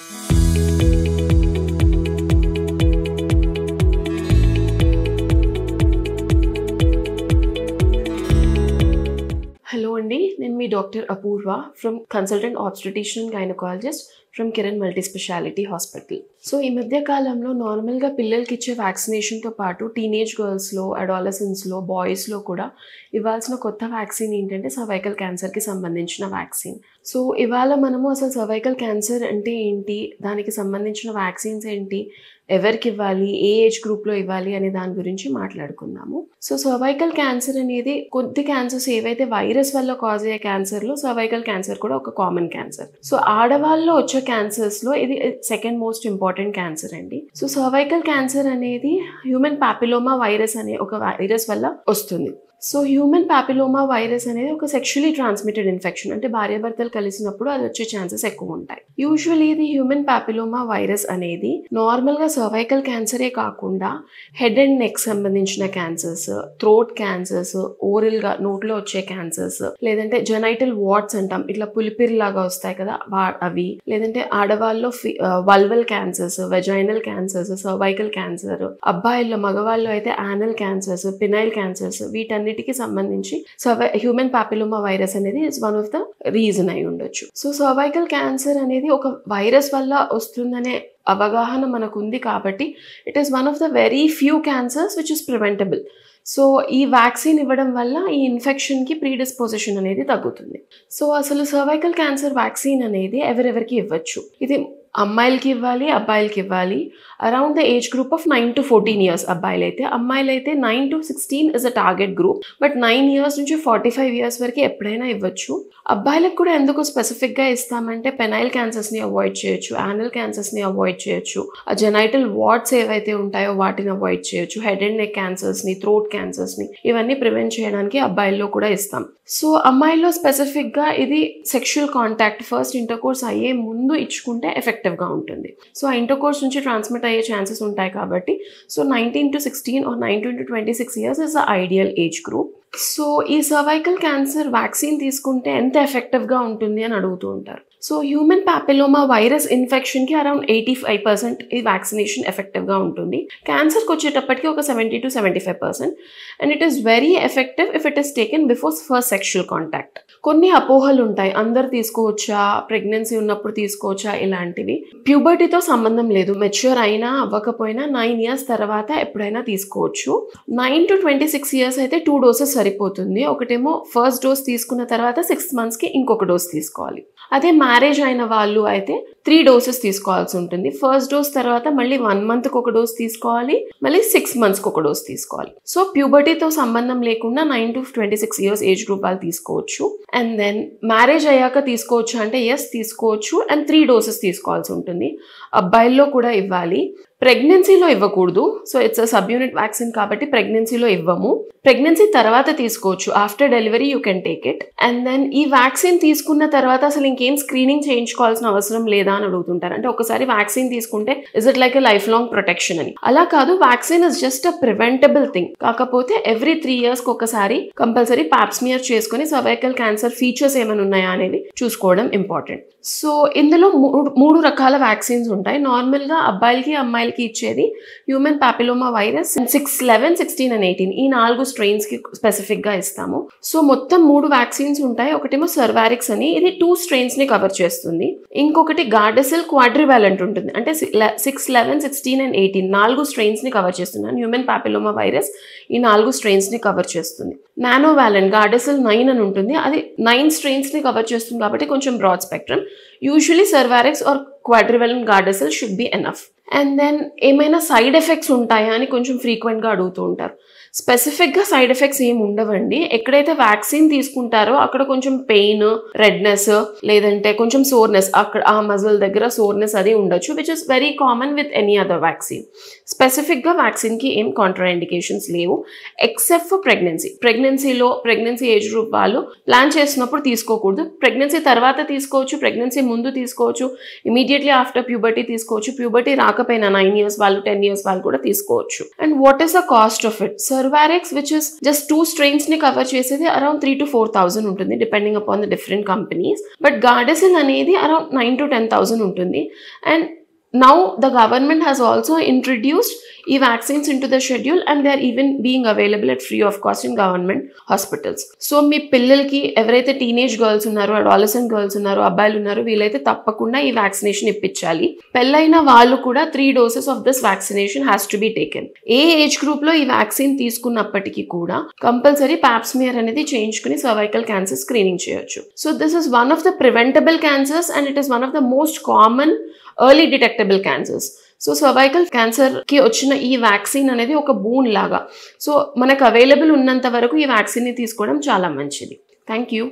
Hello అండి, నేను మీ doctor Apurva from consultant obstetrician gynaecologist from Kiran multi speciality hospital. So ఈ మధ్య కాలంలో నార్మల్గా పిల్లలకి ఇచ్చే వ్యాక్సినేషన్తో పాటు టీనేజ్ గర్ల్స్లో, అడాలసెన్స్లో, బాయ్స్లో కూడా ఇవ్వాల్సిన కొత్త వ్యాక్సిన్ ఏంటంటే సర్వైకల్ క్యాన్సర్కి సంబంధించిన వ్యాక్సిన్. సో ఇవాళ మనము అసలు సర్వైకల్ క్యాన్సర్ అంటే ఏంటి, దానికి సంబంధించిన వ్యాక్సిన్స్ ఏంటి, ఎవరికి ఇవ్వాలి, ఏ ఏజ్ గ్రూప్లో ఇవ్వాలి అనే దాని గురించి మాట్లాడుకుందాము. సో సర్వైకల్ క్యాన్సర్ అనేది కొద్ది క్యాన్సర్స్ ఏవైతే వైరస్ వల్ల కాజ్ అయ్యే క్యాన్సర్లో సర్వైకల్ క్యాన్సర్ కూడా ఒక కామన్ క్యాన్సర్. సో ఆడవాళ్ళలో వచ్చే క్యాన్సర్స్లో ఇది సెకండ్ మోస్ట్ ఇంపార్టెంట్ క్యాన్సర్ అండి. సో సర్వైకల్ క్యాన్సర్ అనేది హ్యూమన్ పాపిలోమా వైరస్ అనే ఒక వైరస్ వల్ల వస్తుంది. సో హ్యూమన్ పాపిలోమా వైరస్ అనేది ఒక సెక్షువలీ ట్రాన్స్మిటెడ్ ఇన్ఫెక్షన్, అంటే భార్యాభర్తలు కలిసినప్పుడు అది వచ్చే ఛాన్సెస్ ఎక్కువ ఉంటాయి. యూజువల్లీ ఇది హ్యూమన్ పాపిలోమా వైరస్ అనేది నార్మల్గా సర్వైకల్ క్యాన్సరే కాకుండా హెడ్ అండ్ నెక్ సంబంధించిన క్యాన్సర్స్, థ్రోట్ క్యాన్సర్స్, ఓరల్గా నోట్లో వచ్చే క్యాన్సర్స్, లేదంటే జెనైటల్ వార్డ్స్ అంటాం, ఇట్లా పులిపిరిలాగా వస్తాయి కదా అవి, లేదంటే ఆడవాళ్ళలో vulval cancers, vaginal cancers, cervical cancer, అబ్బాయిల్లో మగవాళ్ళు అయితే యానల్ క్యాన్సర్స్, పినైల్ క్యాన్సర్స్, వీటన్నిటికి సంబంధించి హ్యూమన్ పాపిలోమా వైరస్ అనేది is one of the reason అయి ఉండొచ్చు. సో సర్వైకల్ క్యాన్సర్ అనేది ఒక వైరస్ వల్ల వస్తుందనే అవగాహన మనకు ఉంది కాబట్టి it is one of the very few cancers which is preventable. So ఈ వ్యాక్సిన్ ఇవ్వడం వల్ల ఈ ఇన్ఫెక్షన్కి ప్రీడిస్పోజిషన్ అనేది తగ్గుతుంది. సో అసలు సర్వైకల్ క్యాన్సర్ వ్యాక్సిన్ అనేది ఎవరెవరికి ఇవ్వచ్చు, ఇది అమ్మాయిలకి ఇవ్వాలి, అబ్బాయిలకి ఇవ్వాలి. Around the age group of 9 to 14 years అబ్బాయిలు అయితే. అమ్మాయిలు అయితే 9 to 16 is a target group, but 9 years నుంచి 45 years వరకు ఎప్పుడైనా ఇవ్వచ్చు. అబ్బాయిలకు కూడా ఎందుకు స్పెసిఫిక్గా ఇస్తామంటే పెనైల్ క్యాన్సర్స్ని అవాయిడ్ చేయొచ్చు, యానల్ క్యాన్సర్స్ని అవాయిడ్ చేయొచ్చు, ఆ జెనైటల్ వార్డ్స్ ఏవైతే ఉంటాయో వాటిని అవాయిడ్ చేయొచ్చు, హెడ్ అండ్ నెక్ క్యాన్సర్స్ని, థ్రోట్ క్యాన్సర్స్ని, ఇవన్నీ ప్రివెంట్ చేయడానికి అబ్బాయిల్లో కూడా ఇస్తాం. సో అమ్మాయిల్లో స్పెసిఫిక్గా ఇది సెక్షువల్ కాంటాక్ట్ ఫస్ట్ ఇంటర్కోర్స్ అయ్యే ముందు ఇచ్చుకుంటే ఎఫెక్టివ్గా ఉంటుంది. సో ఆ ఇంటర్కోర్స్ నుంచి ట్రాన్స్మిట్ అయ్యే ఛాన్సెస్ ఉంటాయి కాబట్టి so 19 to 16 or 19 to 26 years is the ideal age group. So ఈ సర్వైకల్ క్యాన్సర్ వ్యాక్సిన్ తీసుకుంటే ఎంత ఎఫెక్టివ్గా ఉంటుంది అని అడుగుతూ ఉంటారు. సో హ్యూమన్ పాపిలోమా వైరస్ ఇన్ఫెక్షన్కి అరౌండ్ 85% ఈ వ్యాక్సినేషన్ ఎఫెక్టివ్గా ఉంటుంది. క్యాన్సర్కి వచ్చేటప్పటికి ఒక 70 to 75%, and it is very effective if it is taken before first sexual contact. కొన్ని అపోహలు ఉంటాయి, అందరు తీసుకోవచ్చా, ప్రెగ్నెన్సీ ఉన్నప్పుడు తీసుకోవచ్చా, ఇలాంటివి. ప్యూబర్టీతో సంబంధం లేదు, మెచ్యూర్ అయినా అవ్వకపోయినా 9 years తర్వాత ఎప్పుడైనా తీసుకోవచ్చు. 9 to 26 years అయితే 2 doses సరిపోతుంది. ఒకటేమో ఫస్ట్ డోస్ తీసుకున్న తర్వాత 6 monthsకి ఇంకొక డోస్ తీసుకోవాలి. అదే మ్యారేజ్ అయిన వాళ్ళు అయితే 3 doses తీసుకోవాల్సి ఉంటుంది. ఫస్ట్ డోస్ తర్వాత మళ్ళీ 1 monthకి ఒక డోస్ తీసుకోవాలి, మళ్ళీ 6 monthsకి ఒక డోస్ తీసుకోవాలి. సో ప్యూబర్టీతో సంబంధం లేకుండా 9 to 26 years ఏజ్ గ్రూప్ వాళ్ళు తీసుకోవచ్చు. అండ్ దెన్ మ్యారేజ్ అయ్యాక తీసుకోవచ్చు అంటే ఎస్ తీసుకోవచ్చు, అండ్ 3 doses తీసుకోవాల్సి ఉంటుంది. అబ్బాయిల్లో కూడా ఇవ్వాలి, ప్రెగ్నెన్సీలో ఇవ్వకూడదు. So it's a sub unit vaccine కాబట్టి ప్రెగ్నెన్సీలో ఇవ్వము. ప్రెగ్నెన్సీ తర్వాత తీసుకోవచ్చు, after delivery you can take it. And then ఈ వ్యాక్సిన్ తీసుకున్న తర్వాత అసలు ఇంకేం స్క్రీనింగ్ చేయించుకోవాల్సిన అవసరం లేదా అని అడుగుతుంటారు. అంటే ఒకసారి వ్యాక్సిన్ తీసుకుంటే is it like a life long protection అని? అలా కాదు, vaccine is just a preventable thing. కాకపోతే ఎవ్రీ 3 yearsకి ఒకసారి కంపల్సరీ పాప్స్మియర్ చేసుకుని సర్వైకల్ క్యాన్సర్ ఫీచర్స్ ఏమైనా ఉన్నాయా అనేవి చూసుకోవడం ఇంపార్టెంట్. సో ఇందులో 3 రకాల వ్యాక్సిన్స్ ఉంటాయి. నార్మల్గా అబ్బాయిలకి అమ్మాయిలకి ఇచ్చేది హ్యూమన్ పాపిలోమా వైరస్ 6, 11, 16 and 18 ఈ 4 strains-కి స్పెసిఫిక్గా ఇస్తాము. సో మొత్తం 3 వ్యాక్సిన్స్ ఉంటాయి. ఒకటేమో సర్వారిక్స్ అని, ఇది 2 strains-ని కవర్ చేస్తుంది. ఇంకొకటి గార్డసిల్ క్వాడ్రివాలెంట్ ఉంటుంది, అంటే 6, 11, 16 and 18 4 strains-ని కవర్ చేస్తున్నాను. హ్యూమన్ పాపిలోమా వైరస్ ఈ 4 strains-ని కవర్ చేస్తుంది. నానోవాలెంట్ గార్డసిల్ 9 అని ఉంటుంది, అది 9 strains-ని కవర్ చేస్తుంది కాబట్టి కొంచెం broad spectrum. Usually Cervarix or quadrivalent Gardasil should be enough. And then ఏమైనా సైడ్ ఎఫెక్ట్స్ ఉంటాయా అని కొంచెం ఫ్రీక్వెంట్గా అడుగుతూ ఉంటారు. స్పెసిఫిక్గా సైడ్ ఎఫెక్ట్స్ ఏమి ఉండవండి. ఎక్కడైతే వ్యాక్సిన్ తీసుకుంటారో అక్కడ కొంచెం పెయిన్, రెడ్నెస్, లేదంటే కొంచెం సోర్నెస్, అక్కడ ఆ మజిల్ దగ్గర సోర్నెస్ అది ఉండొచ్చు, which is very common with any other vaccine. స్పెసిఫిక్గా వ్యాక్సిన్కి ఏం కాంట్రా ఇండికేషన్స్ లేవు except for pregnancy. Pregnancy age group వాళ్ళు ప్లాన్ చేసినప్పుడు తీసుకోకూడదు. ప్రెగ్నెన్సీ తర్వాత తీసుకోవచ్చు, ప్రెగ్నెన్సీ ముందు తీసుకోవచ్చు, ఇమీడియట్లీ ఆఫ్టర్ ప్యూబర్టీ తీసుకోవచ్చు, ప్యూబర్టీ రాకపోయినా 9 years వాళ్ళు 10 years వాళ్ళు కూడా తీసుకోవచ్చు. And what is the cost of it? Cervarix, which is just 2 strains ని కవర్ చేసేది around 3 to 4,000 ఉంటుంది depending upon the different companies. But Gardasil అనేది around 9 to 10,000 ఉంటుంది. And now the government has also introduced vaccines into the schedule, and they are even being available at free of cost in government hospitals. So మీ పిల్లలకి ఎవరైతే teenage girls ఉన్నారో, adolescent girls ఉన్నారో, అబ్బాయిలు ఉన్నారో, వీళ్ళైతే తప్పకుండా ఈ వ్యాక్సినేషన్ ఇప్పించాలి. పెళ్ళైన వాళ్ళు కూడా 3 doses of this vaccination has to be taken. A age group లో ఈ వ్యాక్సిన్ తీసుకున్నప్పటికీ కూడా కంపల్సరీ పాప్స్మియర్ అనేది చేయించుకుని సర్వైకల్ క్యాన్సర్ స్క్రీనింగ్ చేయొచ్చు. So this is one of the preventable cancers and it is one of the most common early detectable cancers. So cervical క్యాన్సర్కి వచ్చిన ఈ vaccine అనేది ఒక బూన్ లాగా. సో మనకు అవైలబుల్ ఉన్నంత వరకు ఈ వ్యాక్సిన్ని తీసుకోవడం చాలా మంచిది. Thank you.